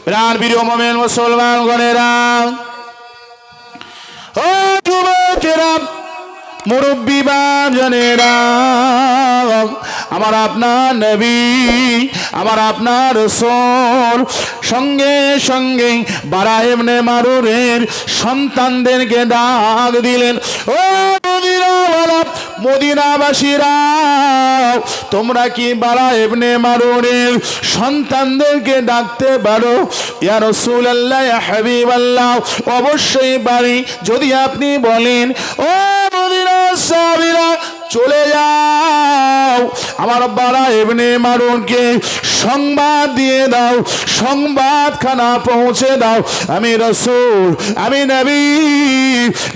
প্রাণ প্রিয় মুমিন মুসলমান গণেরা, ও যুবকেরা, মুরব্বী বাজানেরা, আমার আপনার নবী, আমার আপনার রাসূল সঙ্গে সঙ্গে বারা ইবনে মারুরের সন্তানদেরকে ডাক দিলেন। ও মদিনাওয়ালা, মদিনাবাসীরা, তোমরা কি বারা ইবনে মারুরের সন্তানদেরকে ডাকতে পারো? ইয়া রাসূলুল্লাহ, ইয়া হাবিবাল্লাহ, অবশ্যই পারি। যদি আপনি বলেন, ও মদিনার সাহাবীরা, চলে যাও, আমার বারা ইবনে মারুনকে সংবাদ দিয়ে দাও, সংবাদখানা পৌঁছে দাও, আমি রাসূল, আমি নবী,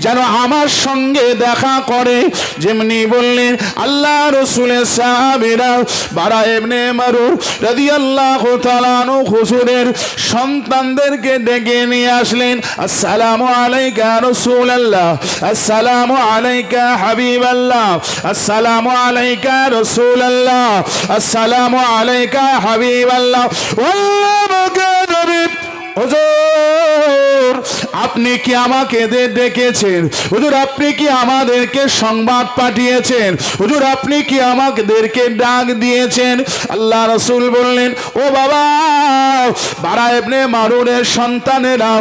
যেন আমার সঙ্গে দেখা করে। যেমনি বললেন আল্লাহ রাসূলের সাহাবীরা বারা ইবনে মারুন রাদিয়াল্লাহু তাআলা আনহু হুজুরের সন্তানদেরকে ডেকে নিয়ে আসলেন। আসসালামু আলাইকা রাসূলুল্লাহ, আসসালামু আলাইকা হাবিবাল্লাহ, আসসালামু আলাইকা রাসূলুল্লাহ, আসসালামু আলাইকা হাবিবাল্লাহ। হুজুর, আপনি কি আমাকে ডেকেছেন? হুজুর, আপনি কি আমাদেরকে সংবাদ পাঠিয়েছেন? হুজুর, আপনি কি আমাদেরকে ডাক দিয়েছেন? আল্লাহ রাসূল বললেন, ও বাবা বারা ইবনে মারুনের সন্তানেরা,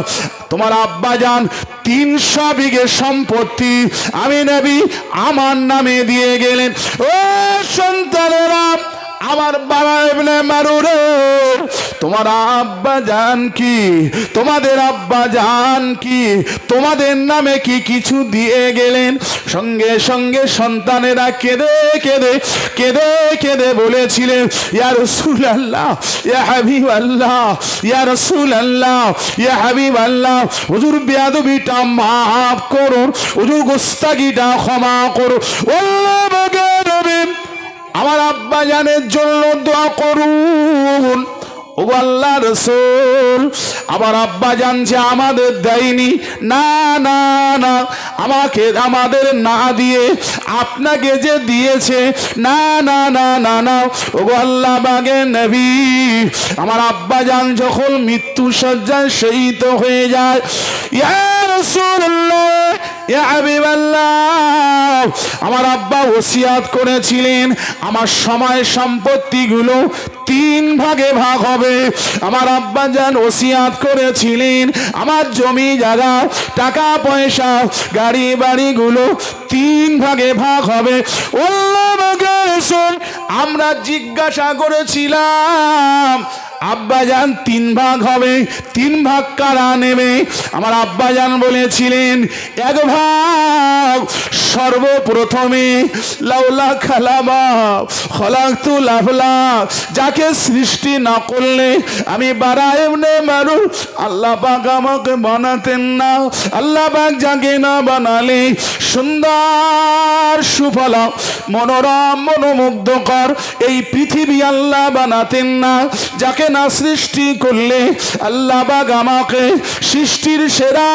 তোমার আব্বাজান 300 বিঘে সম্পত্তি আমি নবী আমার নামে দিয়ে গেলেন। ও সন্তানেরা, আমার বাবা ইবনে মারুরের তোমার আব্বা জান কি, তোমাদের আব্বা জান কি তোমাদের নামে কি কিছু দিয়ে গেলেন? সঙ্গে সঙ্গে সন্তানেরা কেঁদে কেঁদে কেঁদে কেঁদে বলেছিলেন, ইয়া রাসূলুল্লাহ, ইয়া হাবিবাল্লাহ, ইয়া রাসূলুল্লাহ, ইয়া হাবিবাল্লাহ, হুজুর বেয়াদবিটা মাফ করুন, হুজুর গোস্তাকিটা ক্ষমা করুন, আল্লাহ বলেন আমার আব্বা জানের জন্য দোয়া করুন। ও আল্লাহ রাসূল, আমার আব্বা জান যে আমাদের দেয়নি, না না না, আমাকে আমাদের না দিয়ে আপনাকে যে দিয়েছে, না না না না না। ও আল্লাহ বাগের নবী, আমার আব্বা জান যখন মৃত্যু শয্যায় শহীদ হয়ে যায়, ইয়া রাসূলুল্লাহ, ইয়া হাবিবাল্লাহ, আমার আব্বা ওসিয়াত করেছিলেন আমার সময় সম্পত্তিগুলো 3 ভাগে ভাগ হবে। আমার আব্বা জান ওসিয়াত করেছিলেন আমার জমি জায়গা, টাকা পয়সা, গাড়ি বাড়িগুলো 3 ভাগে ভাগ হবে। আমরা জিজ্ঞাসা করেছিলাম আব্বাজান 3 ভাগ হবে, 3 ভাগ কারা নেবে? আমার আব্বাজান বলেছিলেন 1 ভাগ সর্বপ্রথমে লাউলা খালামা খলাকতু লাফলা, যাকে সৃষ্টি না করলে আমি বারা ইবনে মারুন, আল্লাহ পাক আমাকে বানাতেন না, আল্লাহ পাক যাকে না বানালে সুন্দর সুফলা মনোরম মনোমুগ্ধকর এই পৃথিবী আল্লাহ বানাতেন না, যাকে না সৃষ্টি করলে আল্লাহ পাক আমাকে সৃষ্টির সেরা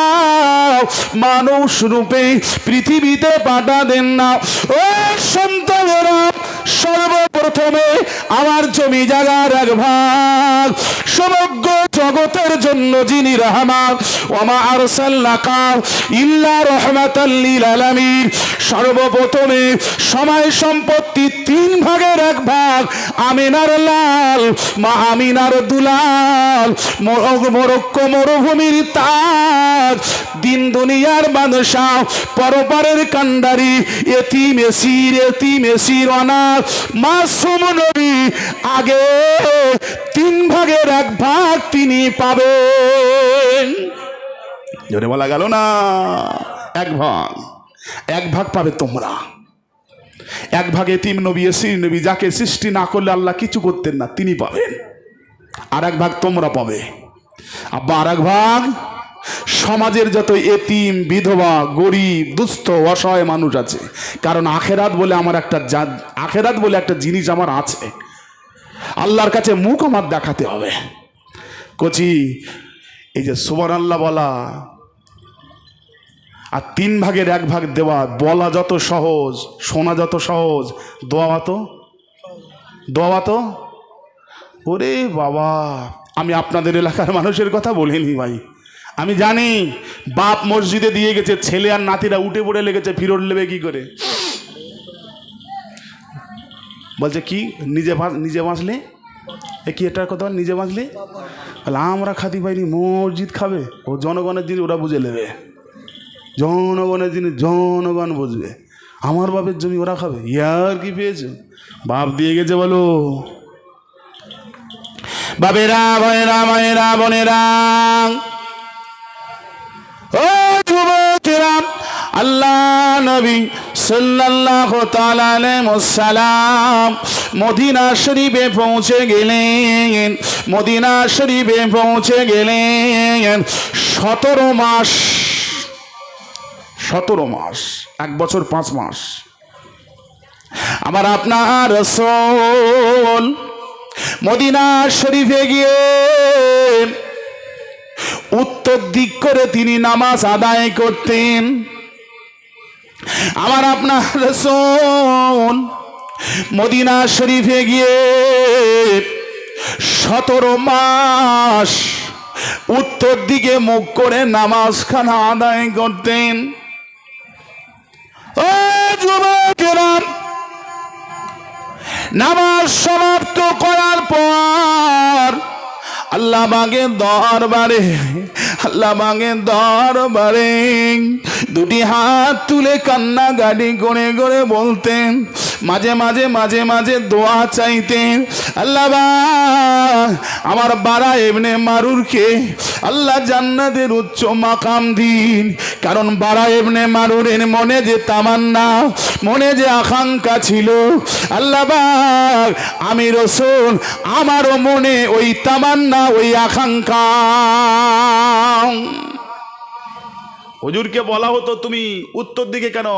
মানুষ রূপে পৃথিবীতে পাঠাতেন না। ও সন্তানেরা, সর্বপ্রথমে আমার জমি জায়গার 1 ভাগ সমগ্র জগতের জন্য যিনি রহমান, ওমা আরসালনাকা ইল্লা রাহমাতাল লিল আলামিন, সর্বপ্রথমে সময় সম্পত্তি 3 ভাগের 1 ভাগ আমিনার লাল, মা আমিনার দুলাল, মরক্কো মরুভূমির তাজ, দিন দুনিয়ার বাদশাহ, পরপারের কান্ডারি, এতিম এসির অনাথ মাসুম নবী, আগে 3 ভাগের 1 ভাগ তিনি পাবেন। জোরে বলা গেল না? 1 ভাগ, 1 ভাগ পাবে তোমরা। 1 ভাগ এতিম নবী, এসির নবী, যাকে সৃষ্টি না করলে আল্লাহ কিছু করতেন না, তিনি পাবেন। আর 1 ভাগ তোমরা পাবে। আব্বা আর 1 ভাগ সমাজের যত এতিম, বিধবা, গরিব, দুস্থ, অসহায় মানুষ আছে। কারণ আখেরাত বলে আমার আখেরাত বলে একটা জিনিস আমার আছে, আল্লাহর কাছে মুখ আমার দেখাতে হবে। কচি এই যে সুবহানাল্লাহ বলা আর 3 ভাগের 1 ভাগ দেওয়া, বলা যত সহজ, শোনা যত সহজ, দোয়া তো ওরে বাবা, আমি আপনাদের এলাকার মানুষের কথা বলিনি ভাই। আমি জানি বাপ মসজিদে দিয়ে গেছে, ছেলে আর নাতিরা উঠে পড়ে লেগেছে, ফিরত নেবে কি করে? বলছে কি নিজে বাঁচলে এ কি এটার কথা, নিজে বাঁচলে বলে আমরা খাতি পাইনি, মসজিদ খাবে? ও জনগণের জিনিস ওরা বুঝে নেবে, জনগণের জিনিস জনগণ বুঝবে। আমার বাপের জমি ওরা খাবে, ইয়ার কি পেয়েছে? বাপ দিয়ে গেছে বলো। বাবেরা ভাইরা মায়েরা বোনেরা ও যুবকেরা, আল্লাহ নবী সাল্লাল্লাহু তাআলা আলাইহি ওয়াসাল্লাম মদিনা শরীফে পৌঁছে গেলেন। মদিনা শরীফে পৌঁছে গেলেন 17 মাস, 17 মাস, 1 বছর 5 মাস। আমার আপনার রাসূল মদিনা শরীফে গিয়ে উত্তর দিক করে তিনি নামাজ আদায় করতেন। আমার আপনার রাসূল মদিনা শরীফে গিয়ে 17 মাস উত্তর দিকে মুখ করে নামাজখানা আদায় করতেন। ও যুবকেরা, নামাজ সমাপ্ত করার পর আল্লাহ বাগের দরবারে, আল্লাহ বাগের দরবারে দুটি হাত তুলে কান্নাকাটি করে করে বলতেন, মাঝে মাঝে মাঝে মাঝে দোয়া চাইতেন, আল্লাহ আমার বারা ইবনে মারুরকে আল্লাহ জান্নাতের উচ্চ মাকাম দিন। কারণ বারা ইবনে মারুরের মনে যে তামান্না, মনে যে আকাঙ্ক্ষা ছিল, আল্লাহ আমি রাসূল আমারও মনে ওই তামান্না, ওই আকাঙ্ক্ষা। হুজুরকে বলা হতো তুমি উত্তর দিকে কেন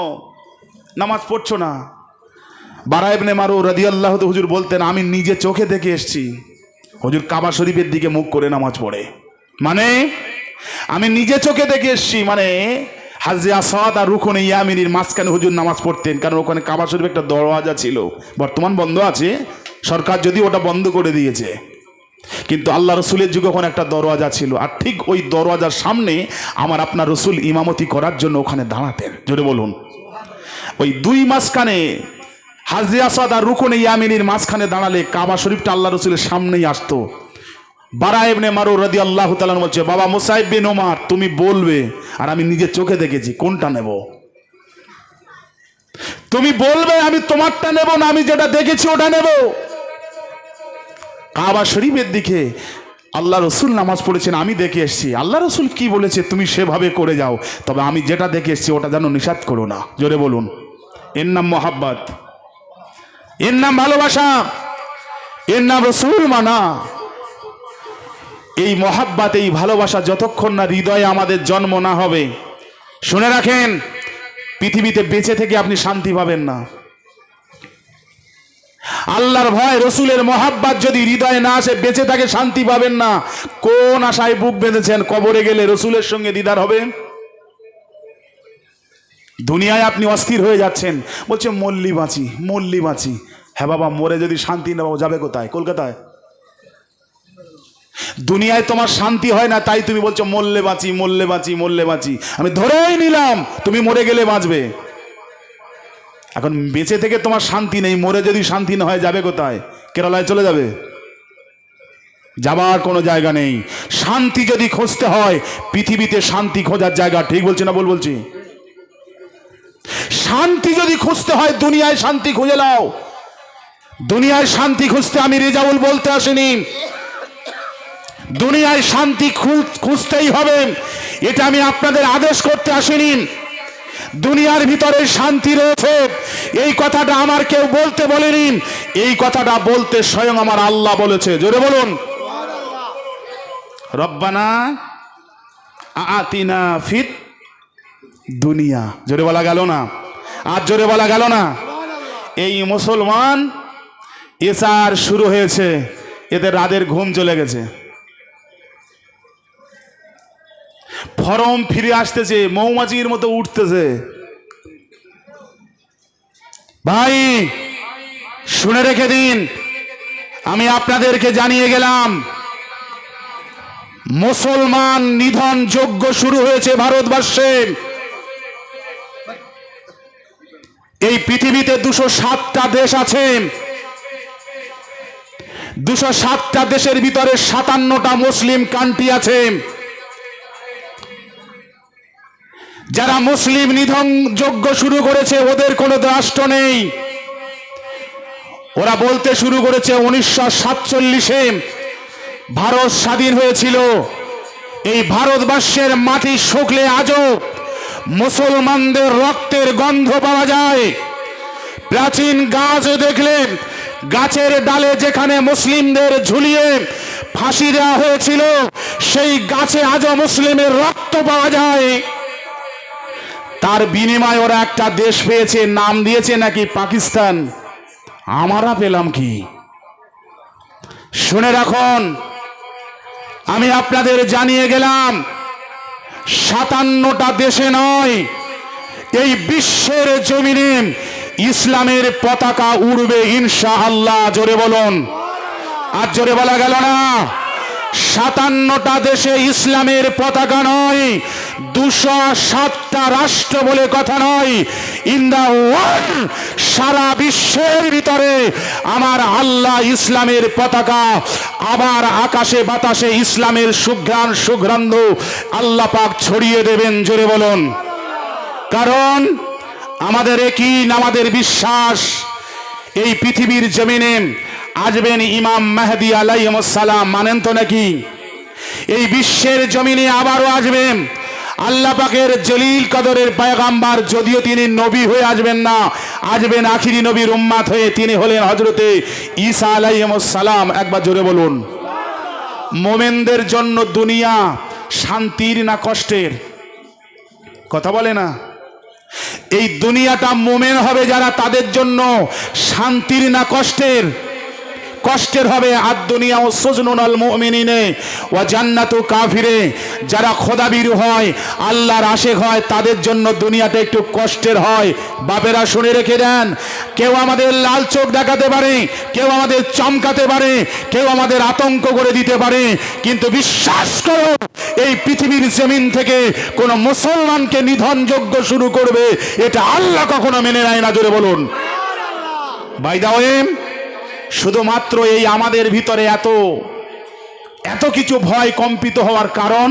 নামাজ পড়ছো না? বারা ইবনে মারুর রাদিয়াল্লাহু তাআলা হুজুর বলতেন, আমি নিজে চোখে দেখে এসেছি হুজুর কাবা শরীফের দিকে মুখ করে নামাজ পড়ে। মানে আমি নিজে চোখে দেখে এসেছি, মানে হাজরে আসাদ আর রুকনে ইয়ামিনীর মাঝখানে হুজুর নামাজ পড়তেন। কারণ ওখানে কাবা শরীফ একটা দরওয়াজা ছিল, বর্তমান বন্ধ আছে, সরকার যদি ওটা বন্ধ করে দিয়েছে, কিন্তু আল্লাহ রসুলের যুগে ওখানে একটা দরওয়াজা ছিল। আর ঠিক ওই দরওয়াজার সামনে আমার আপনার রসুল ইমামতি করার জন্য ওখানে দাঁড়াতেন। জোরে বলুন। ওই দুই মাঝখানে হাজরে আসাদ আর রুকনে ইয়ামিনীর মাঝখানে দাঁড়ালে কাবা শরীফটা আল্লাহ রসুলের সামনেই আসতো। বারা ইবনে মারুর রাদিয়াল্লাহু তাআলা বলছে, বাবা মুসাইব বিন ওমর তুমি বলবে, আর আমি নিজের চোখে দেখেছি, কোনটা নেব? তুমি বলবে আমি তোমারটা নেব না আমি যেটা দেখেছি ওটা নেব? কাবা শরীফের দিকে আল্লাহ রসুল নামাজ পড়েছেন, আমি দেখে এসেছি। আল্লাহ রসুল কি বলেছে তুমি সেভাবে করে যাও, তবে আমি যেটা দেখে এসেছি ওটা যেন নিষেধ করো না। জোরে বলুন। এর নাম মহাব্বত, এর নাম ভালোবাসা, এর নাম রসুল মানা। এই মহাব্বত, এই ভালোবাসা যতক্ষণ না হৃদয়ে আমাদের জন্ম না হবে, শুনে রাখেন, পৃথিবীতে বেঁচে থেকে আপনি শান্তি পাবেন না। আল্লাহর ভয়, রসুলের মহাব্বত যদি হৃদয়ে না আসে, বেঁচে থাকে শান্তি পাবেন না। কোন আশায় বুক বেঁধেছেন কবরে গেলে রসুলের সঙ্গে দিদার হবে? দুনিয়ায় আপনি অস্থির হয়ে যাচ্ছেন, বলছে মল্লি বাঁচি, মল্লি বাঁচি। হ্যাঁ বাবা, মরে যদি শান্তি না যাবে কোথায়? কলকাতায়। দুনিয়ায় তোমার শান্তি হয় না, তাই তুমি বলছো মরলে বাঁচি, মরলে বাঁচি, মরলে বাঁচি। আমি ধরেই নিলাম তুমি মরে গেলে বাঁচবে। এখন বেঁচে থেকে তোমার শান্তি নেই, মরে যদি শান্তি না হয় যাবে কোথায়? কেরালায় চলে যাবে? যাবার কোনো জায়গা নেই। শান্তি যদি খুঁজতে হয়, পৃথিবীতে শান্তি খোঁজার জায়গা, ঠিক বলছি না ভুল বলছি? শান্তি যদি খুঁজতে হয় দুনিয়ায় শান্তি খুঁজে নাও। দুনিয়ায় শান্তি খুঁজতে আমি রেজাউল বলতে আসিনি, দুনিয়ায় শান্তি খুঁজতেই হবে, এটা আমি আপনাদের আদেশ করতে আসিনি। দুনিয়ার ভিতরে শান্তি রয়েছে, এই কথাটা আমার কেউ বলতে বলেনি, এই কথাটা বলতে স্বয়ং আমার আল্লাহ বলেছে। জোরে বলুন, রব্বানা আতিনা ফিদ দুনিয়া। জোরে বলা গেল না? আর জোরে বলা গেল না? এই মুসলমান এসার শুরু হয়েছে, এদের রাতের ঘুম চলে গেছে, ফরম ফিরে আসতেছে, মৌমাছির মতো উঠতেছে। ভাই শুনে রেখে দিন, আমি আপনাদেরকে জানিয়ে গেলাম, মুসলমান নিধন যজ্ঞ শুরু হয়েছে ভারতবর্ষে। এই পৃথিবীতে 207টা দেশ আছে। 207টা দেশের ভিতরে 57টা মুসলিম কান্ট্রি আছে। যারা মুসলিম নিধন যজ্ঞ শুরু করেছে ওদের কোনো রাষ্ট্র নেই। ওরা বলতে শুরু করেছে 1947-এ ভারত স্বাধীন হয়েছিল। এই ভারতবর্ষের মাটি শুকলে আজও মুসলমানদের রক্তের গন্ধ পাওয়া যায়। প্রাচীন গাছ দেখলে গাছের ডালে যেখানে মুসলিমদের ঝুলিয়ে ফাঁসি দেওয়া হয়েছিল সেই গাছে আজও মুসলিমের রক্ত পাওয়া যায়। তার বিনিময়ে ওরা একটা দেশ পেয়েছে, নাম দিয়েছে নাকি পাকিস্তান। আমরা পেলাম কি? শুনে রাখুন, আমি আপনাদের জানিয়ে গেলাম 57টা দেশে নয়, এই বিশ্বের জমিনে ইসলামের পতাকা উড়বে ইনশাআল্লাহ। জোরে বলুন। আর জোরে বলা গেল না। 57টা দেশে ইসলামের পতাকা নয়, 207টা রাষ্ট্র বলে কথা নয়। ইন দা ওয়ার্ল্ড, সারা বিশ্বের ভিতরে আমার আল্লাহ ইসলামের পতাকা আবার আকাশে বাতাসে ইসলামের সুঘ্রাণ সুগন্ধ আল্লাহ পাক ছড়িয়ে দেবেন। জোরে বলুন। কারণ আমাদের একই আমাদের বিশ্বাস, এই পৃথিবীর জমিনে আসবেন ইমাম মেহেদী আলাইহিস সালাম। মানেন তো নাকি? এই বিশ্বের জমিনে আবারও আসবেন আল্লাহ পাকের জলিল কদরের পয়গাম্বার। যদিও তিনি নবী হয়ে আসবেন না, আসবেন আখিরি নবীর উম্মত হয়ে। তিনি হলেন হযরতে ঈসা আলাইহিস সালাম। একবার জোরে বলুন। মোমেনদের জন্য দুনিয়া শান্তির না কষ্টের? কথা বলে না। এই দুনিয়াটা মোমেন হবে যারা, তাদের জন্য শান্তির না কষ্টের? কষ্টের হবে। আর দুনিয়া ও সুজনুল মুমিনিনে ওয়া জান্নাতু কাফিরে, যারা খোদাবীর হয় আল্লাহর আশিক হয় তাদের জন্য দুনিয়াটা একটু কষ্টের হয়। বাপেরা শুনে রেখে দেন, কেউ আমাদের লাল চোখ দেখাতে পারে, কেউ আমাদের চমকাতে পারে, কেউ আমাদের আতঙ্ক করে দিতে পারে, কিন্তু বিশ্বাস করো এই পৃথিবীর জমিন থেকে কোন মুসলমানকে নিধনযজ্ঞ শুরু করবে এটা আল্লাহ কখনো মেনে নেয় না। জোরে বলুন। বাই দা ওয়ে, শুধুমাত্র এই আমাদের ভিতরে এত কিছু ভয় কম্পিত হওয়ার কারণ,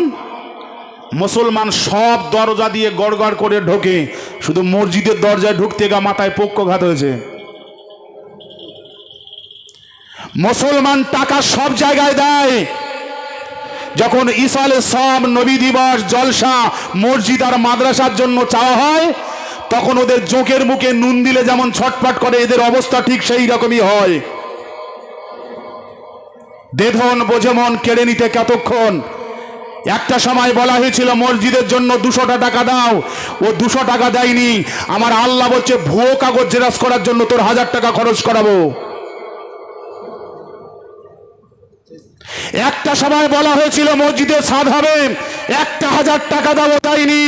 মুসলমান সব দরজা দিয়ে গড়গড় করে ঢোকে, শুধু মসজিদের দরজায় ঢুকতে গা মাথায় পক্ষঘাত হয়েছে। মুসলমান টাকা সব জায়গায় দেয়। যখন ইসালে সব নবী দিবস জলসা মসজিদ আর মাদ্রাসার জন্য চাওয়া হয়, তখন ওদের জোঁকের মুখে নুন দিলে যেমন ছটফট করে, এদের অবস্থা ঠিক সেই রকমই হয়। দেধন বোঝেমন কেড়ে নিতে কতক্ষণ। একটা সময় বলা হয়েছিল মসজিদের জন্য 200 টাকা দাও, ও 200 টাকা দেয়নি। আমার আল্লাহ বলছে ভুয়ো কাগজ জেরক্স করার জন্য তোর 1000 টাকা খরচ করাবো। একটা সময় বলা হয়েছিল মসজিদে ছাদ হবে, 1000 টাকা দাও, দেয়নি।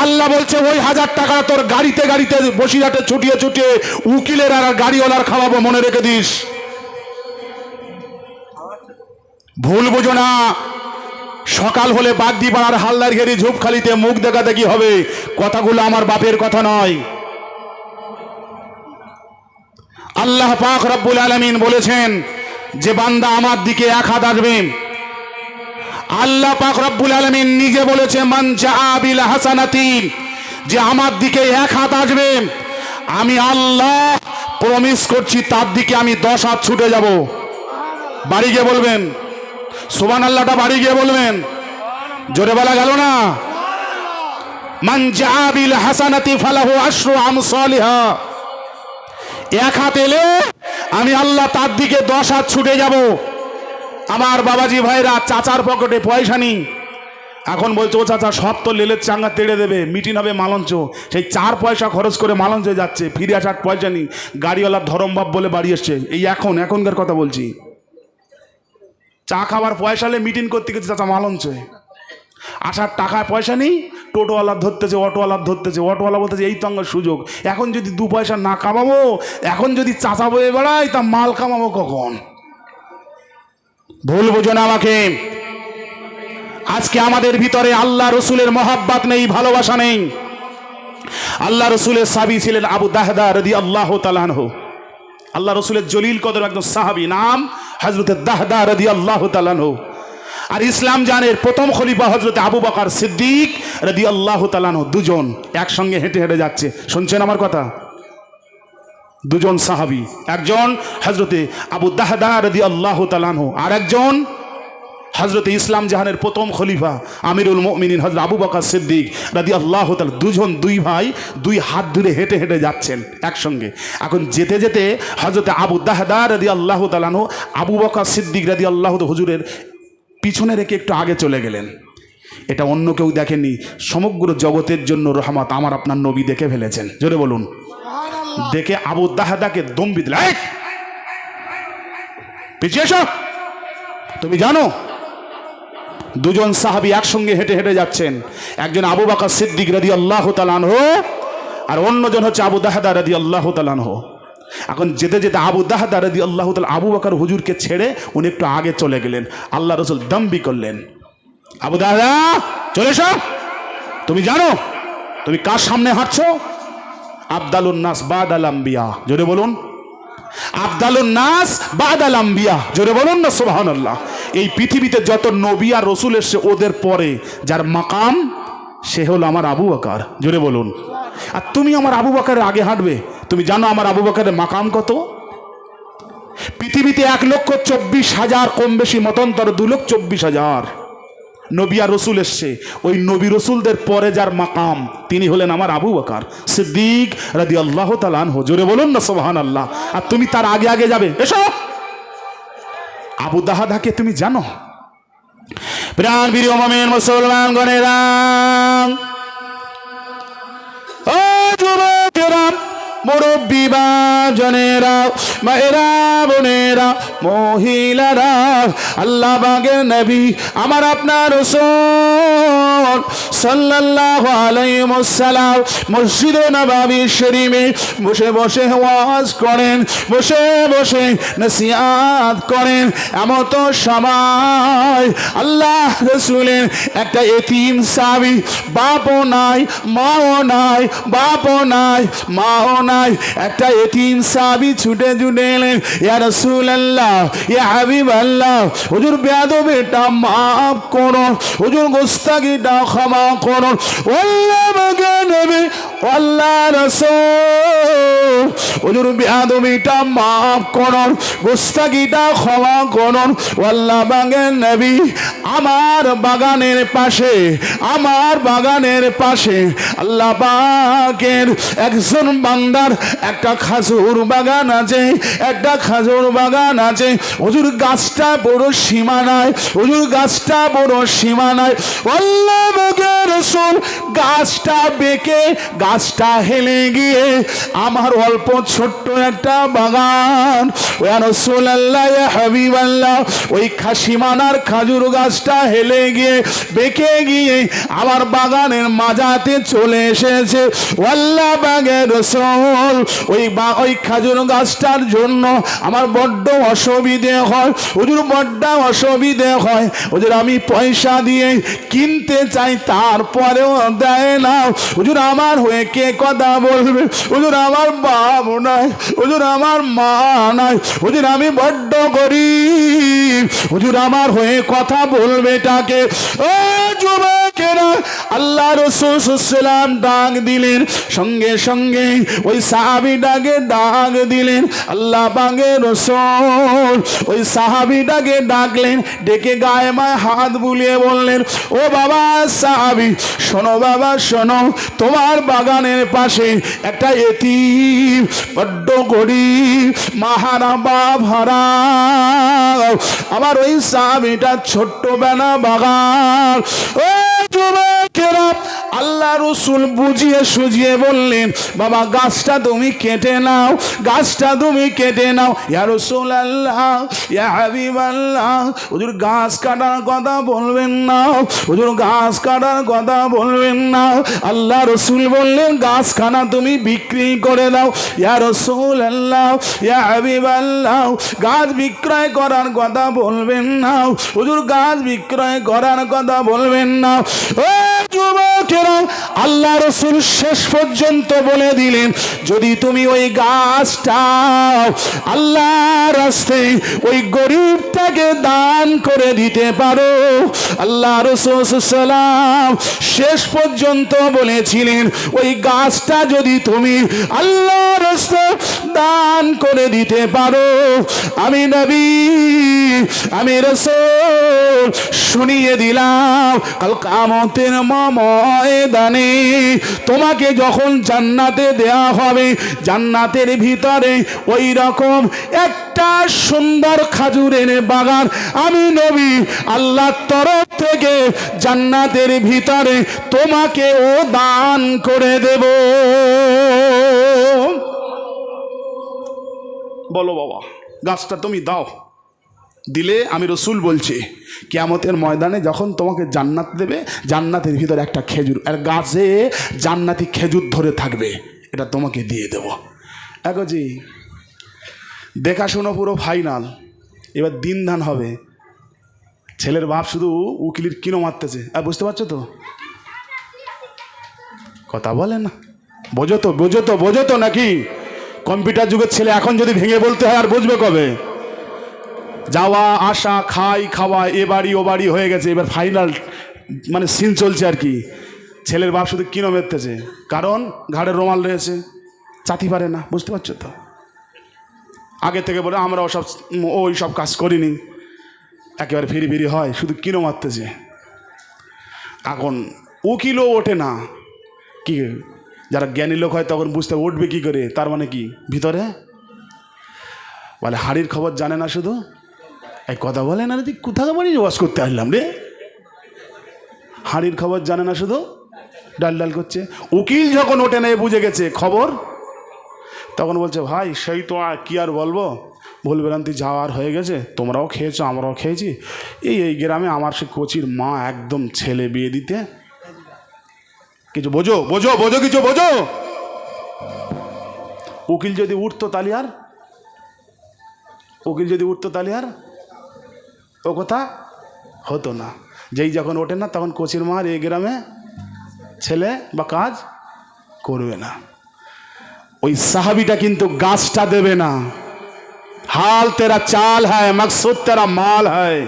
আল্লাহ বলছে ওই 1000 টাকা তোর গাড়িতে গাড়িতে বসিরহাটে ছুটিয়ে ছুটিয়ে উকিলের আর গাড়িওয়ালার খাওয়াবো, মনে রেখে দিস। ভুল বুঝো না। সকাল হলে বাগদি পাড়ার হালদার ঘেরি ঝুপখালিতে মুখ দেখাতে কি হবে? কথাগুলো আমার বাপের কথা নয়। আল্লাহ পাক রব্বুল আলামিন বলেছেন যে বান্দা আমার দিকে 1 হাত আসবে। আল্লাহ পাক রব্বুল আলামিন নিজে বলেছে মান জাআ বিল হাসানাতি, যে আমার দিকে 1 হাত আসবে, আমি আল্লাহ প্রমিস করছি তার দিকে আমি 10 হাত ছুটে যাব। বাড়ি গিয়ে বলবেন সুবহানাল্লাহটা, বাড়ি গিয়ে বলবেন। জোরে বলা গেল না? মান জাআ বিল হাসানাতি ফালাহু আশরু আমসালিহা। 1 হাত এলে আমি আল্লাহ তার দিকে 10 হাত ছুটে যাব। আমার বাবাজি ভাইরা, চাচার পকেটে পয়সা নেই, এখন বলছে ও চাচা সব তো লেলের চাঙ্গা তেড়ে দেবে, মিটিং হবে মালঞ্চ, সেই 4 পয়সা খরচ করে মালঞ্চে যাচ্ছে, ফিরে আসার পয়সা নেই। গাড়িওয়ালার ধরমবাব বলে বাড়ি এসছে। এই এখনকার কথা বলছি। চা খাবার পয়সা হলে মিটিং করতে গেছে চাচা মালঞ্চে, আসার টাকা পয়সা নেই, টোটোওয়ালার ধরতেছে, অটোওয়ালার ধরতেছে, অটোওয়ালা বলতেছে এই তো আমার সুযোগ, এখন যদি 2 পয়সা না কামাবো, এখন যদি চাচা বয়ে বেড়াই তা মাল কামাবো কখন? ভুল বুঝো না আমাকে। আজকে আমাদের ভিতরে আল্লাহ রসুলের মহাব্বত নেই, ভালোবাসা নেই। আল্লাহ রসুলের সাহাবী ছিলেন আবু দাহদা রাদিয়াল্লাহু তাআলা আনহু। আল্লাহ রসুলের জলিল কদর একজন সাহাবী, নাম হযরত দাহদা রাদিয়াল্লাহু তাআলা আনহু। আর ইসলাম জানের প্রথম খলিফা হযরত আবু বকর সিদ্দিক রাদিয়াল্লাহু তাআলা আনহু। দুজন একসঙ্গে হেঁটে হেঁটে যাচ্ছে, শুনছেন আমার কথা? দুজন সাহাবী, একজন হযরতে আবু দাহদা রাদিয়াল্লাহু তাআলা আনহু, আর একজন হযরতে ইসলাম জাহানের প্রথম খলিফা আমিরুল মুমিনিন হযরত আবু বকর সিদ্দিক রাদিয়াল্লাহু তাআলা। দুজন দুই ভাই দুই হাত ধরে হেঁটে হেঁটে যাচ্ছেন একসঙ্গে। এখন যেতে যেতে হযরতে আবু দাহদা রাদিয়াল্লাহু তাআলা আনহু আবু বকর সিদ্দিক রাদিয়াল্লাহু হুজুরের পিছনে রেখে একটু আগে চলে গেলেন। এটা অন্য কেউ দেখেননি, সমগ্র জগতের জন্য রহমত আমার আপনার নবী দেখে ফেলেছেন। জোরে বলুন। দেখে আবু দাহদাকে দম্বি দিলেন, এই পিছিয়ে এসো। তুমি জানো দুজন সাহাবী একসঙ্গে হেঁটে হেঁটে যাচ্ছেন, একজন আবু বকর সিদ্দিক রাদিয়াল্লাহু তাআলা আনহু আর অন্যজন হচ্ছে আবু দাহদা রাদিয়াল্লাহু তাআলা আনহু। এখন যেতে যেতে আবু দাহদা রাদিয়াল্লাহু তাআলা আবু বকর হুজুরকে ছেড়ে উনি একটু আগে চলে গেলেন। আল্লাহ রসুল দম্বি করলেন, আবু দাহদা চলে এসো। তুমি জানো তুমি কার সামনে হাঁটছো? আফদালুন নাস বাদাল আম্বিয়া। জোরে বলুন, আফদালুন নাস বাদাল আম্বিয়া। জোরে বলুন না সুবহানাল্লাহ। এই পৃথিবীতে যত নবী আর রসুল এসছে ওদের পরে যার মাকাম সে হলো আমার আবু বকর। জোরে বলুন। আর তুমি আমার আবু বকরের আগে হাঁটবে? তুমি জানো আমার আবু বকরের মাকাম কত? পৃথিবীতে 1,24,000 কম বেশি মতান্তর 2,24,000 নবী আর রসুল এসছে। ওই নবী রসুলদের পরে যার মাকাম তিনি হলেন আমার আবু বকর সিদ্দিক রাদিয়াল্লাহু তাআলা আনহু। জোরে বলুন না সুবহানাল্লাহ। আর তুমি তার আগে আগে যাবে? এসো। আবু দাহদাকে তুমি জানো? প্রাণ প্রিয় মুমিন মুসলমান গণেরা, ও যুবকেরা, মুরব্বী বাজনেরা, মায়েরা, বোনেরা, মহিলারা, আল্লাহ পাকের নবী আমার আপনার রাসূল সাল্লাল্লাহু আলাইহি ওয়াসাল্লাম মসজিদে নববী শরীফে বসে বসে ওয়াজ করেন, বসে বসে নসিহত করেন। এমন তো সময় আল্লাহ রাসূলের একটা এতিম সাহাবী, বাপও নাই, মাও নাই, বাপও নাই, মাও নাই, একটা এতিম সাহাবী ছুটে ছুটে এলেন, ইয়া রাসূলুল্লাহ, ইয়া হাবিবাল্লাহ, হুজুর বেয়াদবিটা মাফ করুন, হুজুর গোস্তাকিটা ক্ষমা করুন। আল্লাহ পাকের নবী, আল্লাহ রাসূল, হুজুর বেয়াদবিটা মাফ করুন, গোস্তাকিটা ক্ষমা করুন। আল্লাহ পাকের নবী আমার বাগানের পাশে, আমার বাগানের পাশে আল্লাহ পাকের একজন বান্দার একটা খাজুর বাগান আছে, একটা খাজুর বাগান আছে। হুজুর গাছটা বড় সীমানায়, হুজুর গাছটা বড় সীমানায়। আল্লাহ পাকের রাসূল গাছটা বেঁকে, গাছটা হেলে গিয়ে আমার অল্প ছোট্ট একটা বাগান, ইয়া রাসূলুল্লাহ, ইয়া হাবিবাল্লাহ, ওই সীমানার খাজুর গাছটা হেলে গিয়ে বেঁকে গিয়ে আমার বাগানের মাঝাতে চলে এসেছে। আল্লাহ পাকের রাসূল ওই খাজুর গাছটার জন্য আমার বড্ড অসুবিধে হয়, হুজুর বড্ড অসুবিধে হয়। হুজুর আমি পয়সা দিয়ে কিনতে চাই, তারপরেও দেয় না। হুজুর আমার হয়ে কে কথা বলবে? হুজুর আমার বাপ নাই, হুজুর আমার মা নাই, হুজুর আমি বড্ড গরীব, হুজুর আমার হয়ে কথা বলবে তাকে। ও যুবকেরা, আল্লাহ রাসূল সাল্লাল্লাহু ডাক দিলেন, সঙ্গে সঙ্গে ওই সাহাবীটাকে ডাক দিলেন। আল্লাহ পাকের রাসূল ওই সাহাবীটাকে ডাকলেন, ডেকে গায়ে মায়ে হাত বুলিয়ে বললেন, ও বাবা সাহাবী, শোনো বাবা শোনো, তোমার বাগানের পাশে একটা এতিম, বড্ড গরীব, মাহারা বাপ হারা আমার ওই সাহাবীটা ছোট্ট বেলা বাগান। ও যুবক যুবকেরা, আল্লাহ রসুল বুঝিয়ে সুঝিয়ে বললেন, বাবা গাছটা তুমি কেটে নাও, গাছটা তুমি কেটে নাও। ইয়া রাসূলুল্লাহ, ইয়া হাবিবাল্লাহ, হুজুর গাছ কাটার কথা বলবেন না, হুজুর গাছ কাটার কথা বলবেন না। আল্লাহ রসুল বললেন, গাছখানা তুমি বিক্রি করে দাও। ইয়া রাসূলুল্লাহ, ইয়া হাবিবাল্লাহ, গাছ বিক্রয় করার কথা বলবেন না, হুজুর গাছ বিক্রয় করার কথা বলবেন না। ও যুবকেরা, আল্লাহ রসুল শেষ পর্যন্ত বলে দিলেন, যদি তুমি ওই গাছটা আল্লাহর রাস্তায় ওই গরিবটাকে দান করে দিতে পারো। আল্লাহ রসুল সাল্লাম শেষ পর্যন্ত বলেছিলেন, ওই গাছটা যদি তুমি আল্লাহর রাস্তায় দান করে দিতে পারো, আমি নবী, আমি রাসূল শুনিয়ে দিলাম, কাল কিয়ামতের ময়দানে তোমাকে যখন জান্নাতে দেয়া হবে, জান্নাতের ভিতরে ওই রকম একটা সুন্দর খাজুরের বাগান আমি নবী আল্লাহর তরফ থেকে জান্নাতের ভিতরে তোমাকেও দান করে দেব। বলো বাবা, গাছটা তুমি দাও। দিলে আমি রসুল বলছি, কিয়ামতের ময়দানে যখন তোমাকে জান্নাত দেবে, জান্নাতের ভিতরে একটা খেজুর, আর গাছে জান্নাতি খেজুর ধরে থাকবে, এটা তোমাকে দিয়ে দেব। জি দেখাশুনো পুরো ফাইনাল। এবার দিন ধান হবে, ছেলের বাপ শুধু উকিলের কিনো মারতেছে। আর বুঝতে পারছো তো? কথা বলে না, বোঝো তো, বোঝো তো, বোঝো তো নাকি? কম্পিউটার যুগের ছেলে এখন যদি ভেঙে বলতে হয়, আর বুঝবে কবে? যাওয়া আসা, খাই খাওয়া, এ বাড়ি ও বাড়ি হয়ে গেছে, এবার ফাইনাল মানে সিন চলছে আর কি। ছেলের বাপ শুধু কিনো মেরতেছে, কারণ ঘাড়ের রোমাল রয়েছে, চাতি পারে না। বুঝতে পারছো তো? আগে থেকে বলে আমরা ওই সব কাজ করিনি, একেবারে ফিরি ফিরি হয়, শুধু কিনো মারতেছে। এখন উকিলও ওঠে না, কি যারা জ্ঞানী লোক হয় তখন বুঝতে উঠবে কি করে, তার মানে কি ভিতরে বলে হাড়ির খবর জানে না, শুধু এই কথা বলে না, তুই কোথাও বাড়ি ওয়াজ করতে আসলাম রে, হাড়ির খবর জানে না, শুধু ডাল ডাল করছে। উকিল যখন ওঠে না, বুঝে গেছে খবর, তখন বলছে ভাই সেই তো কি আর বলবো, ভুল ভ্রান্তি যাওয়ার হয়ে গেছে, তোমরাও খেয়েছো আমরাও খেয়েছি। এই গ্রামে আমার সে কোচির মা একদম ছেলে বিয়ে দিতে, কিছু বোঝো বোঝো বোঝো, কিছু বোঝো। উকিল যদি উঠতো তাহলে আর, উকিল যদি উঠতো তাহলে আর ও কথা হতো না। যেই যখন ওঠে না, তখন কোচির মার এই গ্রামে ছেলে বা কাজ করবে না। ওই সাহাবিটা কিন্তু গাছটা দেবে না। হাল তেরা চাল হয়, মকসুদ তেরা মাল হয়,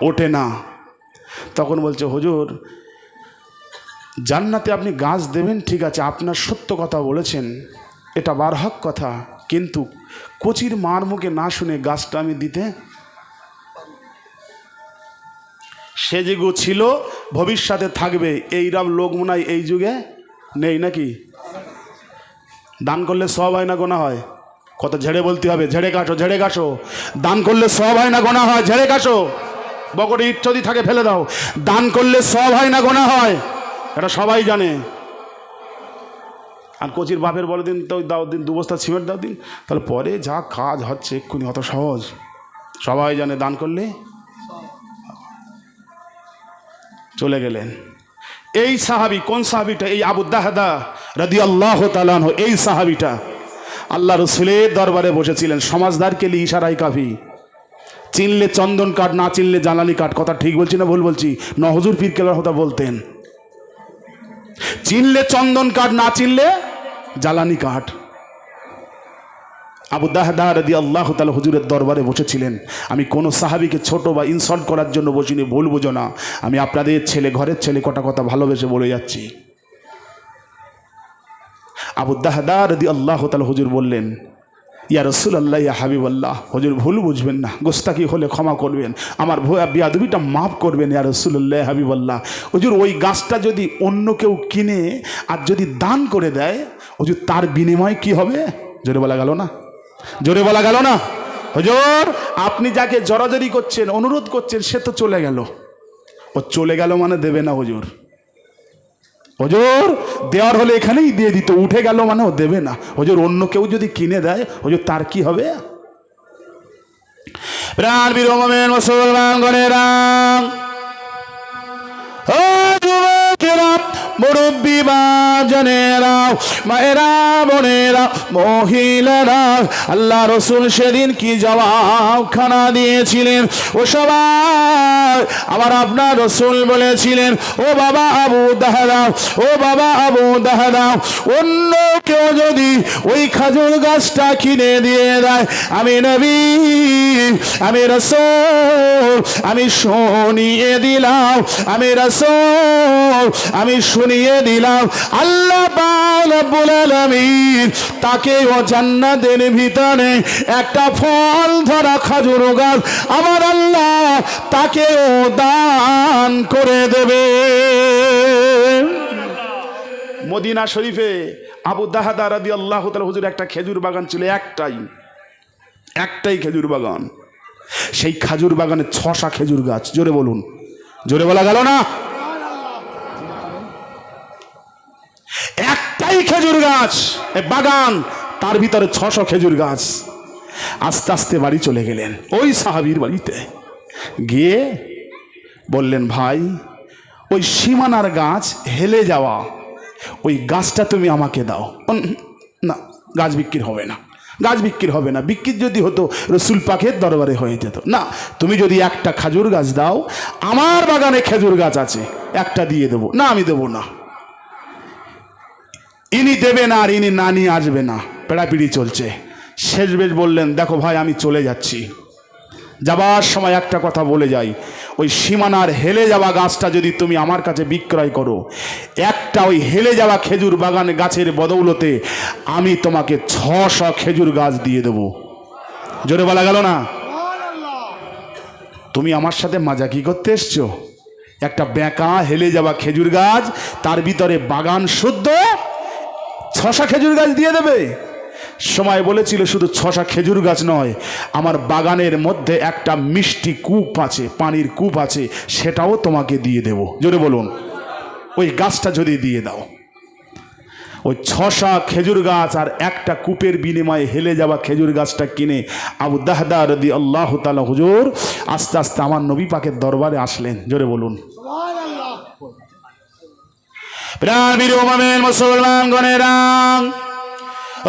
ওঠে না। তখন বলছে হুজুর, জান্নাতে আপনি গাছ দেবেন ঠিক আছে, আপনার সত্য কথা বলেছেন, এটা বারহক কথা, কিন্তু কোচির মার মুখে না শুনে গাছটা আমি দিতে, সে যুগ ছিল, ভবিষ্যতে থাকবে, এইরকম লোক মনে হয় এই যুগে নেই নাকি? দান করলে সব হয় না গোনা হয়? কত ঝেড়ে বলতে হবে, ঝেড়ে কাটো, ঝেড়ে কাটো। দান করলে সব হয় না গোনা হয়, ঝেড়ে কাটো। বকরে ইট যদি থাকে ফেলে দাও। দান করলে সব হয় না গোনা হয়, এটা সবাই জানে। আর কোচির বাপের বলে দিন তো দাও, দিন 2 বস্তা সিমেন্ট দাও দিন, তাহলে পরে যা কাজ হচ্ছে এক্ষুনি, অত সহজ, সবাই জানে দান করলে। চলে গেলেন। এই সাহাবি, কোন সাহাবিটা? এই আবু দাহদা রাদিয়াল্লাহু তাআলা আনহু, এই সাহাবিটা আল্লাহ রসুলের দরবারে বসেছিলেন। সমাজদারকে নিয়ে ইশারাই কাফি। চিনলে চন্দন কাঠ, না চিনলে জ্বালানি কাঠ। কথা ঠিক বলছি না ভুল বলছি? হুজুর পীর কেবলার কথা বলতেন, চিনলে চন্দন কাঠ, না চিনলে জ্বালানি কাঠ। আবু দাহদা রাদিয়াল্লাহু তাআলা হুজুরের দরবারে বসেছিলেন। আমি কোনো সাহাবীকে ছোট বা ইনসাল্ট করার জন্য বসিনি, ভুল বুঝো না। আমি আপনাদের ছেলে, ঘরের ছেলে, কটা কথা ভালোবেসে বলে যাচ্ছি। আবু দাহদা রাদিয়াল্লাহু তাআলা হুজুর বললেন, ইয়া রাসূলুল্লাহ, ইয়া হাবিবাল্লাহ, হুজুর ভুল বুঝবেন না, গোস্তাকি হলে ক্ষমা করবেন, আমার বিয়াদবিটা মাফ করবেন ইয়া রাসূলুল্লাহ, হাবিবাল্লাহ। হুজুর ওই গাছটা যদি অন্য কেউ কিনে আর যদি দান করে দেয়, হুজুর তার বিনিময়ে কি হবে? জোরে বলা গেল না, জোরে বলা গেল না? হুজুর আপনি যাকে জড়াজড়ি করছেন, অনুরোধ করছেন, সে তো চলে গেল। ও চলে গেল মানে দেবে না হুজুর। হুজুর দেওয়ার হলে এখানেই দিয়ে দিত, উঠে গেল মানে ও দেবে না। হুজুর অন্য কেউ যদি কিনে দেয় হুজুর তার কি হবে? প্রাণ বীর মুসলমান গণেরা, ও যুবকেরা, মুরব্বী বাজানেরা, মায়েরা, বোনেরা, মহিলারা, আল্লাহ রসুল সেদিন কি জবাবখানা দিয়েছিলেন। ও সবাই, আমার আপনার রসুল বলেছিলেন, ও বাবা আবু দাহদা, ও বাবা আবু দাহদা, অন্য কেউ যদি ওই খাজুর গাছটা কিনে দিয়ে দেয়, আমি নবী, আমি রসুল, আমি শুনিয়ে দিলাম, আমি রসুল, আমি শুনিয়ে দিলাম, আল্লাহ পাক রব্বুল আলামিন তাকে ও জান্নাতের ভিতরে একটা ফল ধরা খাজুর গাছ আমার আল্লাহ তাকে ও দান করে দেবে। মদিনা শরীফে আবু দাহদা রাদিয়াল্লাহু তাআলা হুজুর একটা খেজুর বাগান ছিল, একটাই খেজুর বাগান। সেই খাজুর বাগানে 6টা খেজুর গাছ। জোরে বলুন, জোরে বলা গেল না? একটাই খেজুর গাছ বাগান, তার ভিতরে 600 খেজুর গাছ। আস্তে আস্তে বাড়ি চলে গেলেন, ওই সাহাবীর বাড়িতে গিয়ে বললেন, ভাই ওই সীমানার গাছ হেলে যাওয়া ওই গাছটা তুমি আমাকে দাও। না, গাছ বিক্রি হবে না, গাছ বিক্রি হবে না, বিক্রি যদি হতো রসুল পাকের দরবারে হয়ে যেত। না, তুমি যদি একটা খাজুর গাছ দাও, আমার বাগানে খেজুর গাছ আছে, একটা দিয়ে দেবো। না, আমি দেবো না। ইনি দেবে না আর ইনি না নিয়ে আসবে না, পেড়াপিড়ি চলছে। শেষবেশ বললেন, দেখো ভাই আমি চলে যাচ্ছি, যাবার সময় একটা কথা বলে যাই, ওই সীমানার হেলে যাওয়া গাছটা যদি তুমি আমার কাছে বিক্রয় করো, একটা ওই হেলে যাওয়া খেজুর বাগান গাছের বদৌলতে আমি তোমাকে 600 খেজুর গাছ দিয়ে দেবো। জোরে বলা গেল না? তুমি আমার সাথে মাজাকি করতে এসছো? একটা বেঁকা হেলে যাওয়া খেজুর গাছ, তার ভিতরে বাগান শুদ্ধ 600 খেজুর গাছ দিয়ে দেবে? সময় বলেছিল শুধু 6টা খেজুর গাছ নয়, আমার বাগানের মধ্যে একটা মিষ্টি কূপ আছে, পানির কূপ আছে, সেটাও তোমাকে দিয়ে দেব। জোরে বলুন, ওই গাছটা যদি দিয়ে দাও। ওই 6টা খেজুর গাছ আর একটা কূপের বিনিময়ে হেলে যাওয়া খেজুর গাছটা কিনে আবু দাহদা রাদিয়াল্লাহু তাআলা হুজুর আস্তে আস্তে আমার নবী পাকের দরবারে আসলেন। জোরে বলুন, প্রাণ বীর মুসলমান গণেরা,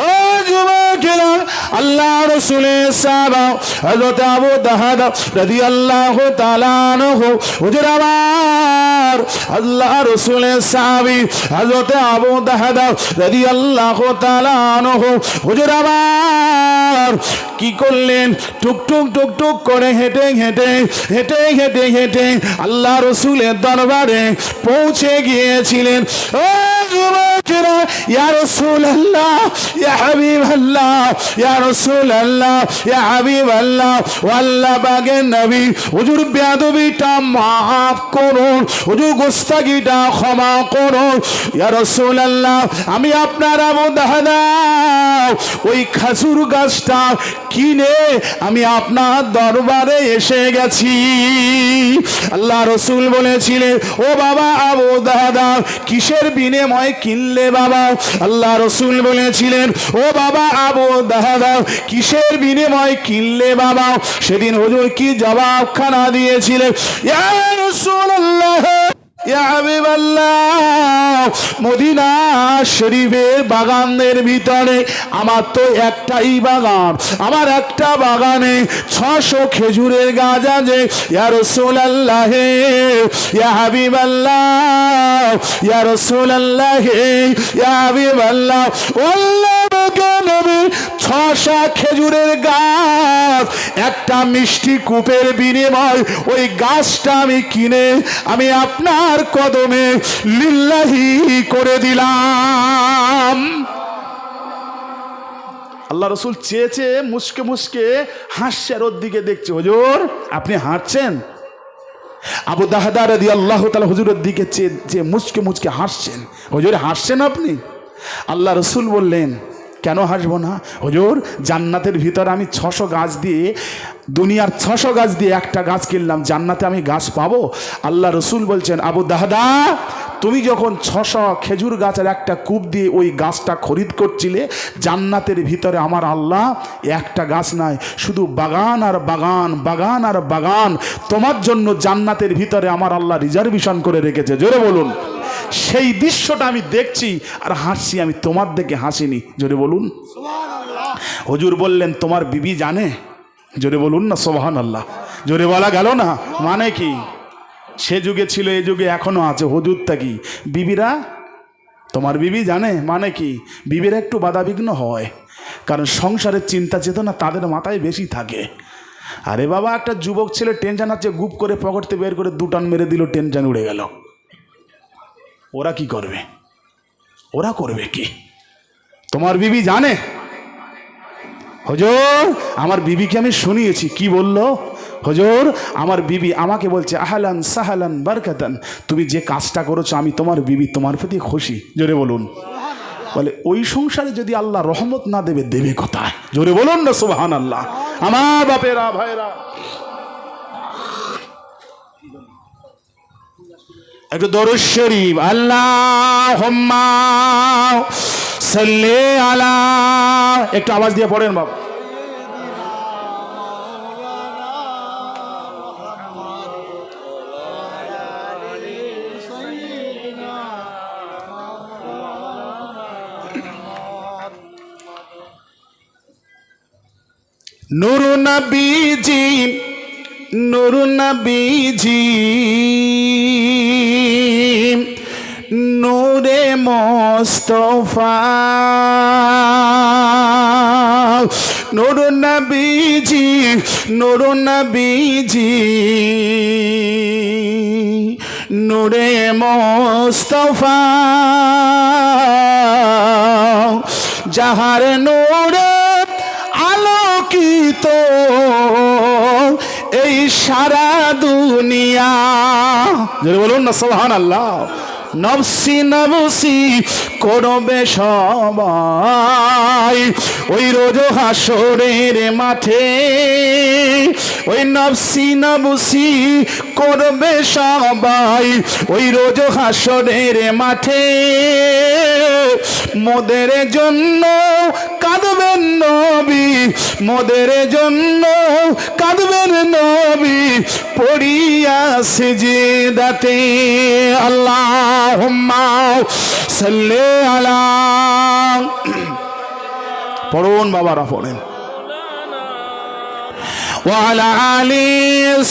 ও যুবকেরা, আল্লাহ রাসূলের সাহাবা হযরত আবু দাহদা রাদিয়াল্লাহু তাআলা আনহু হুজুর আমার আল্লাহ রাসূলের সাহাবী হযরত আবু দাহদা রাদিয়াল্লাহু তাআলা আনহু হুজুর আমার কি করলেন? টুকটুক টুকটুক করে হেঁটে হেঁটে হেঁটে হেঁটে হেঁটে আল্লাহ রাসূলের দরবারে পৌঁছে গিয়েছিলেন। ও যুবকেরা, ইয়া রাসূলুল্লাহ, ইয়া হাবিবাল্লাহ, ইয়া রাসূলুল্লাহ, ইয়া হাবিবাল্লাহ, ও আল্লাহ পাকের নবী, হুজুর বেয়াদবিটা মাফ করুন, হুজুর গোস্তাকিটা ক্ষমা করুন। ইয়া রাসূলুল্লাহ, আমি আপনার আবু দাহদা ওই খাজুর গাছটা কিনে আমি আপনার দরবারে এসে গেছি। আল্লাহ রসুল বলেছিলেন, ও বাবা আবু দাহদা, কিসের বিনিময়ে কিনলে বাবা? আল্লাহ রসুল বলেছিলেন, ও বাবা আবু দাহদা, কিসের বিনিময়ে কিনলে বাবা? সেদিন হুজুর কি জবাবখানা দিয়েছিলেন? ইয়া রাসূলুল্লাহ, ইয়া হাবিবাল্লাহ, মদিনা শরীফের বাগানের ভিতরে আমার তো একটাই বাগান, আমার একটা বাগানে 600 খেজুরের গাছ আছে। ইয়া রাসূলুল্লাহ, ইয়া হাবিবাল্লাহ, ইয়া রাসূলুল্লাহ, ইয়া হাবিবাল্লাহ, আল্লাহ পাকের নবী 6টা খেজুরের গাছ একটা মিষ্টি কূপের বিনিময় ওই গাছটা আমি কিনে আমি আপনার কদমে লিল্লাহি করে দিলাম। আল্লাহ রসুল চেয়ে চেয়ে মুসকে মুসকে হাসছে, আর ওর দিকে দেখছে। হুজুর আপনি হাসছেন? আবু দাহদা রাদিয়াল্লাহু তাআলা হুজুরের দিকে চেয়ে মুচকে মুচকে হাসছেন। হুজুর হাসছেন আপনি? আল্লাহ রসুল বললেন, কেন হাসবো না হুজুর? জান্নাতের ভিতরে আমি 600 গাছ দিয়ে, দুনিয়ার 600 গাছ দিয়ে একটা গাছ কিনলাম, জান্নাতে আমি গাছ পাবো? আল্লাহ রসুল বলছেন, আবু দাহদা তুমি যখন 600 খেজুর গাছের একটা কূপ দিয়ে ওই গাছটা খরিদ করছিলে, জান্নাতের ভিতরে আমার আল্লাহ একটা গাছ নাই, শুধু বাগান আর বাগান, বাগান আর বাগান তোমার জন্য জান্নাতের ভিতরে আমার আল্লাহ রিজার্ভেশন করে রেখেছে। জোরে বলুন। সেই দৃশ্যটা আমি দেখছি আর হাসছি, আমি তোমার দিকে হাসিনি। জোরে বলুন। হুজুর বললেন তোমার বিবি জানে? জোরে বলুন না সুবহানাল্লাহ। জোরে বলা গেল না? মানে কি? সে যুগে ছিল, এ যুগে এখনো আছে। হুজুরটা কি বিবিরা, তোমার বিবি জানে? মানে কি? বিবিরা একটু বাধাবিঘ্ন হয়, কারণ সংসারের চিন্তা চেতনা তাদের মাথায় বেশি থাকে। আরে বাবা, একটা যুবক ছেলে টেনশন আছে, গুপ করে পকেটতে বের করে 2 টান মেরে দিল, টেনশন উড়ে গেল। ওরা কি করবে? ওরা করবে কি? তোমার বিবি জানে? হুজুর আমার বিবিকে আমি শুনিয়েছি। কি বললো? হুজুর আমার বিবি আমাকে বলছে আহলান সাহালান বারকাতান, তুমি যে কাজটা করেছো আমি তোমার বিবি তোমার প্রতি খুশি। জোরে বলুন। বলে ওই সংসারে যদি আল্লাহ রহমত না দেবে, দেবে কোথায়? জোরে বলুন না সুবহানাল্লাহ। আমার বাপেরা ভাইরা, একটু দরুদ শরীফ আল্লাহুম্মা সাল্লি আলা, একটু আওয়াজ দিয়ে পড়েন বাবা। নূর নবীজি, নূর নবীজি, নূরে মুস্তাফা, নূর নবীজি, নূর নবীজি, নূরে মুস্তাফা, যাহার নূরে আলোকিত এই সারা দুনিয়া। যদি বলুন না সুবহানাল্লাহ। নফসি নফসি করবে সবাই ওই রোজ হাসরের মাঠে, ওই নফসি নফসি করবে সবাই ওই রোজ হাসরের মাঠে। মোদের জন্য কাঁদবেন নবী, মোদের জন্য কাঁদবেন নবী, পড়িয়া সিজদাতে। আল্লাহুম্মা সাল্লি আলা, পড়ুন বাবারা পড়েন। ওয়া আলা আলি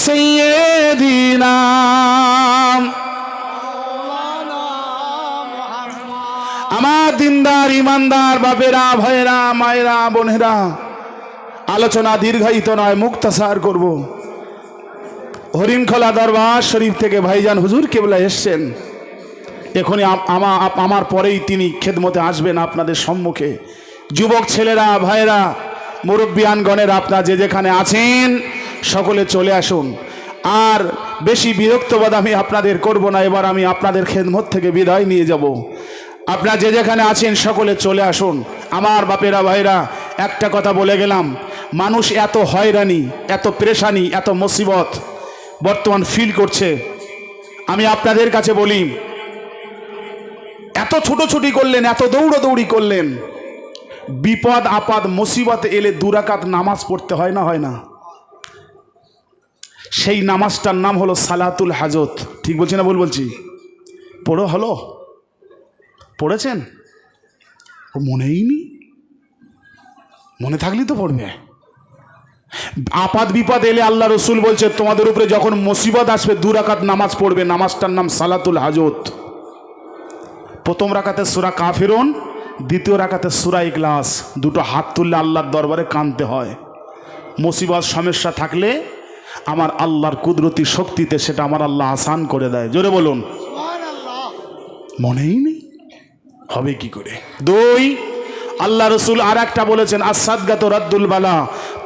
সাইয়্যিদিনা। আমার দিনদার ইমানদার বাপেরা ভাইরা মায়েরা বোনেরা, আলোচনা দীর্ঘায়িত নয়, মুক্তাসার করব। হরিণখোলা দরবার শরীফ থেকে ভাইজান হুজুর কেবলা এসছেন। এখনই আমার পরেই তিনি খেদমতে আসবেন আপনাদের সম্মুখে। যুবক ছেলেরা ভাইরা মুরব্বিয়ানগণের, আপনারা যে যেখানে আছেন সকলে চলে আসুন। আর বেশি বিরক্তবোধ আমি আপনাদের করব না। এবার আমি আপনাদের খেদমত থেকে বিদায় নিয়ে যাব। আপনারা যে যেখানে আছেন সকলে চলে আসুন। আমার বাপেরা ভাইরা, একটা কথা বলে গেলাম, মানুষ এত হয়রানি, এত পেরেশানি, এত মুসিবত বর্তমান ফিল করছে। আমি আপনাদের কাছে বলি, এত ছোটোছুটি করলেন, এত দৌড়াদৌড়ি করলেন, বিপদ আপদ মুসিবত এলে 2 রাকাত নামাজ পড়তে হয় না? হয় না? সেই নামাজটার নাম হলো সালাতুল হাজত। ঠিক বলছি না ভুল বলছি? পড়ো হলো? পড়েছেন? ও মনেই নি, মনে থাকলেই তো পড়বে। আপাদ বিপদ এলে আল্লাহ রসুল বলছে তোমাদের উপরে যখন মুসিবত আসবে 2 রাকাত নামাজ পড়বে। নামাজটার নাম সালাতুল হাজত। প্রথম রাকাতে সূরা কাফিরুন, দ্বিতীয় রাকাতে সূরা ইখলাস। 2টো হাত তুললে আল্লাহর দরবারে কাঁদতে হয়। মুসিবত সমস্যা থাকলে আমার আল্লাহর কুদরতি শক্তিতে সেটা আমার আল্লাহ আসান করে দেয়। জোরে বলুন মনেই নেই, হবে কি করে? 2, আল্লাহ রসুল আর একটা বলেছেন আস-সাদকাতু রাদ্দুল বালা।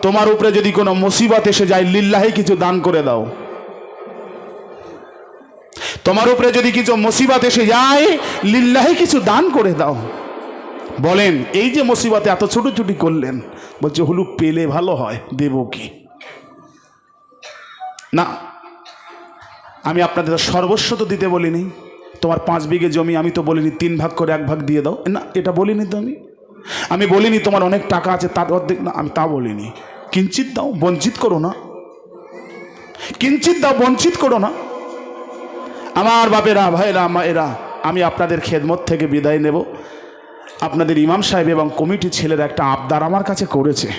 তোমার উপরে যদি কোনো মুসিবত এসে যায়, লিল্লাহি কিছু দান করে দাও। তোমার উপরে যদি কিছু মুসিবত এসে যায়, লিল্লাহি কিছু দান করে দাও। বলেন এই যে মুসিবতে এত ছোটাছুটি করলেন, বলছে হলু পেলে ভালো হয়, দেব কি না? আমি আপনাদের সর্বস্ব তো দিতে বলিনি, তো তোমার 5 বিঘে জমি, আমি তো বলিনি 3 ভাগ করে 1 ভাগ দিয়ে দাও, না এটা বলিনি তো। আমি বলিনি তোমার অনেক টাকা আছে তার অর্ধেক, না আমি তা বলিনি। কিঞ্চিত দাও, বঞ্চিত করো না, কিঞ্চিত দাও, বঞ্চিত করো না। আমার বাপেরা, ভাইরা, মায়েরা, আমি আপনাদের খেদমত থেকে বিদায় নেব। আপনাদের ইমাম সাহেব এবং কমিটি ছেলেরা একটা আবদার আমার কাছে করেছে।